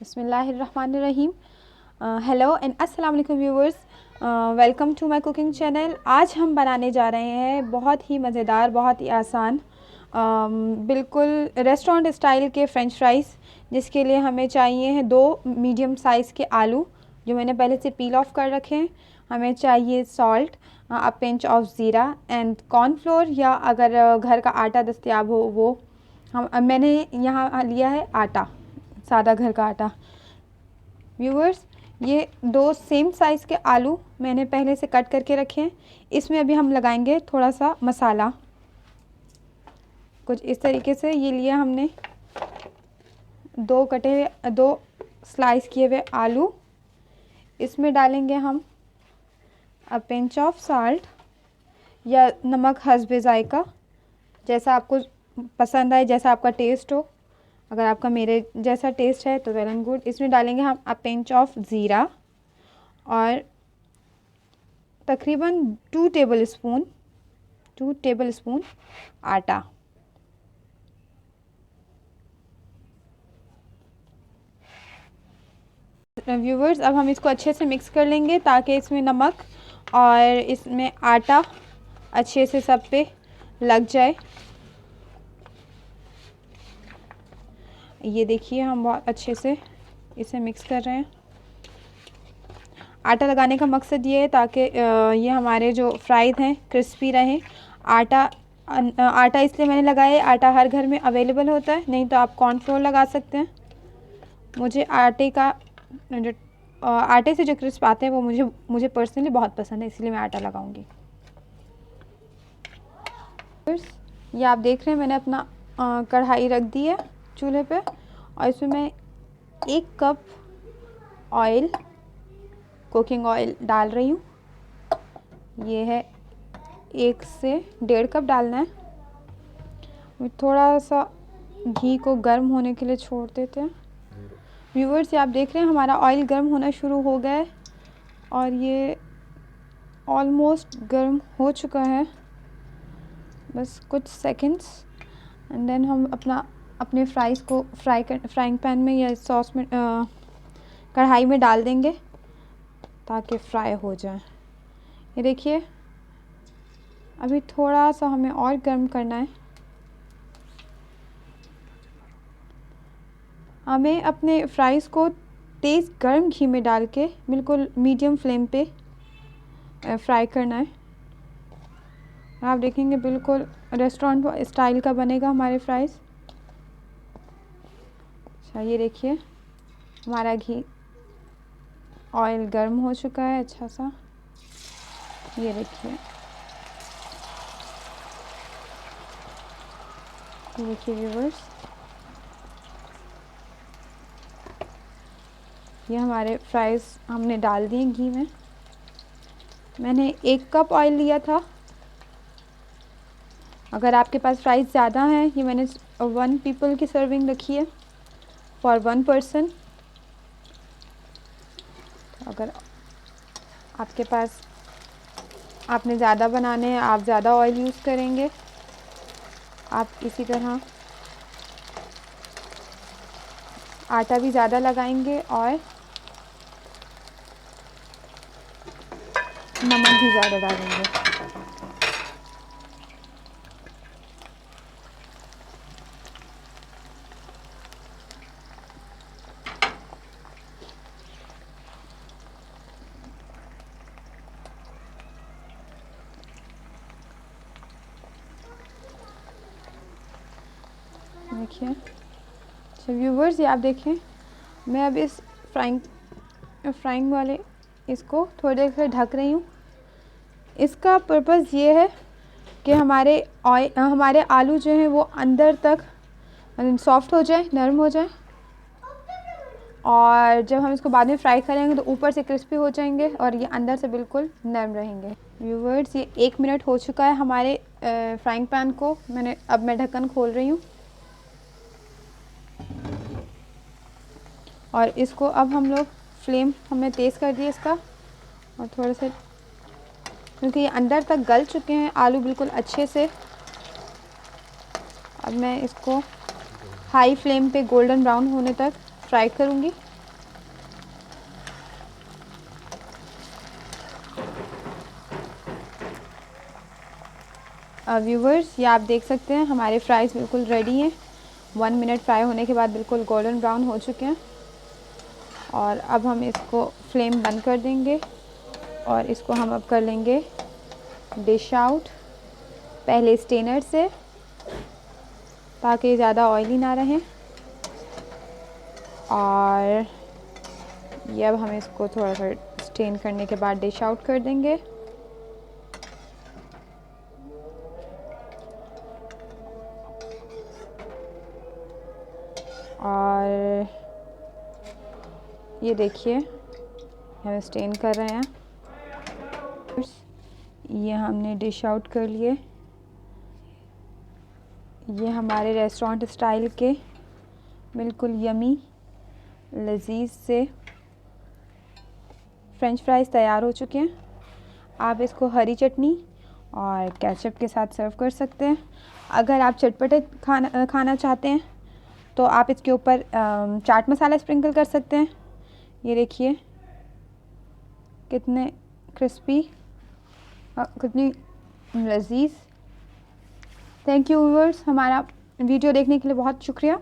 बिस्मिल्लाहिर्रहमानिर्रहीम। Hello and अस्सलाम वालेकुम viewers, welcome to my cooking channel. आज हम बनाने जा रहे हैं बहुत ही मज़ेदार, बहुत ही आसान, बिल्कुल रेस्टोरेंट स्टाइल के फ़्रेंच फ्राइज़, जिसके लिए हमें चाहिए हैं 2 मीडियम साइज़ के आलू जो मैंने पहले से पील ऑफ कर रखे हैं। हमें चाहिए सॉल्ट, अ पिंच ऑफ ज़ीरा एंड कॉर्नफ्लोर, या अगर घर का आटा दस्तयाब हो वो। मैंने यहाँ लिया है आटा, सादा घर का आटा। व्यूअर्स, ये 2 सेम साइज़ के आलू मैंने पहले से कट करके रखे हैं। इसमें अभी हम लगाएंगे थोड़ा सा मसाला, कुछ इस तरीके से। ये लिया हमने 2 स्लाइस किए हुए आलू। इसमें डालेंगे हम अ पिंच ऑफ साल्ट, या नमक हस्बे ज़ायका, जैसा आपको पसंद आए, जैसा आपका टेस्ट हो। अगर आपका मेरे जैसा टेस्ट है तो वेल एंड गुड। इसमें डालेंगे हम अ पिंच ऑफ ज़ीरा और तकरीबन 2 टेबल स्पून आटा। व्यूवर्स, अब हम इसको अच्छे से मिक्स कर लेंगे ताकि इसमें नमक और इसमें आटा अच्छे से सब पे लग जाए। ये देखिए, हम बहुत अच्छे से इसे मिक्स कर रहे हैं। आटा लगाने का मकसद ये है ताकि ये हमारे जो फ्राइज़ हैं क्रिस्पी रहें। आटा इसलिए मैंने लगाया, आटा हर घर में अवेलेबल होता है, नहीं तो आप कॉर्नफ्लोर लगा सकते हैं। मुझे आटे से जो क्रिस्प आते हैं वो मुझे पर्सनली बहुत पसंद है, इसलिए मैं आटा लगाऊंगी। ये आप देख रहे हैं, मैंने अपना कढ़ाई रख दी है चूल्हे पे, और इसमें मैं 1 कप ऑयल, कुकिंग ऑयल डाल रही हूँ। ये है 1 से 1.5 कप डालना है। थोड़ा सा घी को गर्म होने के लिए छोड़ देते हैं। व्यूअर्स, ये आप देख रहे हैं हमारा ऑयल गर्म होना शुरू हो गया है, और ये ऑलमोस्ट गर्म हो चुका है, बस कुछ सेकंड्स। एंड देन हम अपने फ्राइज़ को फ्राइंग पैन में या सॉस में, कढ़ाई में डाल देंगे ताकि फ्राई हो जाए। ये देखिए, अभी थोड़ा सा हमें और गर्म करना है। हमें अपने फ्राइज़ को तेज़ गर्म घी में डाल के बिल्कुल मीडियम फ्लेम पे फ्राई करना है। आप देखेंगे बिल्कुल रेस्टोरेंट स्टाइल का बनेगा हमारे फ्राइज़। अच्छा, ये देखिए हमारा घी, ऑयल गर्म हो चुका है अच्छा सा। ये देखिए, व्यूवर्स, ये हमारे फ्राइज़ हमने डाल दिए घी में। मैंने 1 कप ऑयल लिया था। अगर आपके पास फ्राइज़ ज़्यादा हैं, ये मैंने 1 पीपल की सर्विंग रखी है, फॉर 1 पर्सन। अगर आपके पास, आपने ज़्यादा बनाने हैं, आप ज़्यादा ऑयल यूज़ करेंगे। आप इसी तरह आटा भी ज़्यादा लगाएंगे और नमक भी ज़्यादा डालेंगे। देखिए, अच्छा व्यूवर्स, ये आप देखें, मैं अब इस फ्राइंग वाले इसको थोड़ी देर से ढक रही हूँ। इसका पर्पज़ ये है कि हमारे आलू जो हैं वो अंदर तक सॉफ्ट हो जाए, नरम हो जाए, और जब हम इसको बाद में फ्राई करेंगे तो ऊपर से क्रिस्पी हो जाएंगे और ये अंदर से बिल्कुल नरम रहेंगे। व्यूवर्स, ये 1 मिनट हो चुका है हमारे फ्राइंग पैन को। अब मैं ढक्कन खोल रही हूँ, और इसको अब हम लोग फ्लेम हमने तेज़ कर दिया इसका, और थोड़े से, क्योंकि ये अंदर तक गल चुके हैं आलू बिल्कुल अच्छे से। अब मैं इसको हाई फ्लेम पे गोल्डन ब्राउन होने तक फ्राई करूँगी। व्यूवर्स, ये आप देख सकते हैं हमारे फ्राइज़ बिल्कुल रेडी हैं। 1 मिनट फ्राई होने के बाद बिल्कुल गोल्डन ब्राउन हो चुके हैं। और अब हम इसको फ्लेम बंद कर देंगे और इसको हम अब कर लेंगे डिश आउट, पहले स्टेनर से, ताकि ज़्यादा ऑयली ना रहें। और ये अब हम इसको थोड़ा सा स्टेन करने के बाद डिश आउट कर देंगे। और ये देखिए हम स्टेन कर रहे हैं। ये हमने डिश आउट कर लिए। ये हमारे रेस्टोरेंट स्टाइल के बिल्कुल यमी लजीज से फ्रेंच फ्राइज़ तैयार हो चुके हैं। आप इसको हरी चटनी और केचप के साथ सर्व कर सकते हैं। अगर आप चटपटे खाना चाहते हैं तो आप इसके ऊपर चाट मसाला स्प्रिंकल कर सकते हैं। ये देखिए कितने क्रिस्पी, कितनी लजीज। थैंक यू व्यूअर्स, हमारा वीडियो देखने के लिए बहुत शुक्रिया।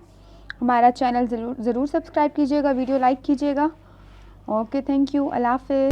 हमारा चैनल ज़रूर सब्सक्राइब कीजिएगा, वीडियो लाइक कीजिएगा। ओके, थैंक यू, अल्लाह हाफ़िज़।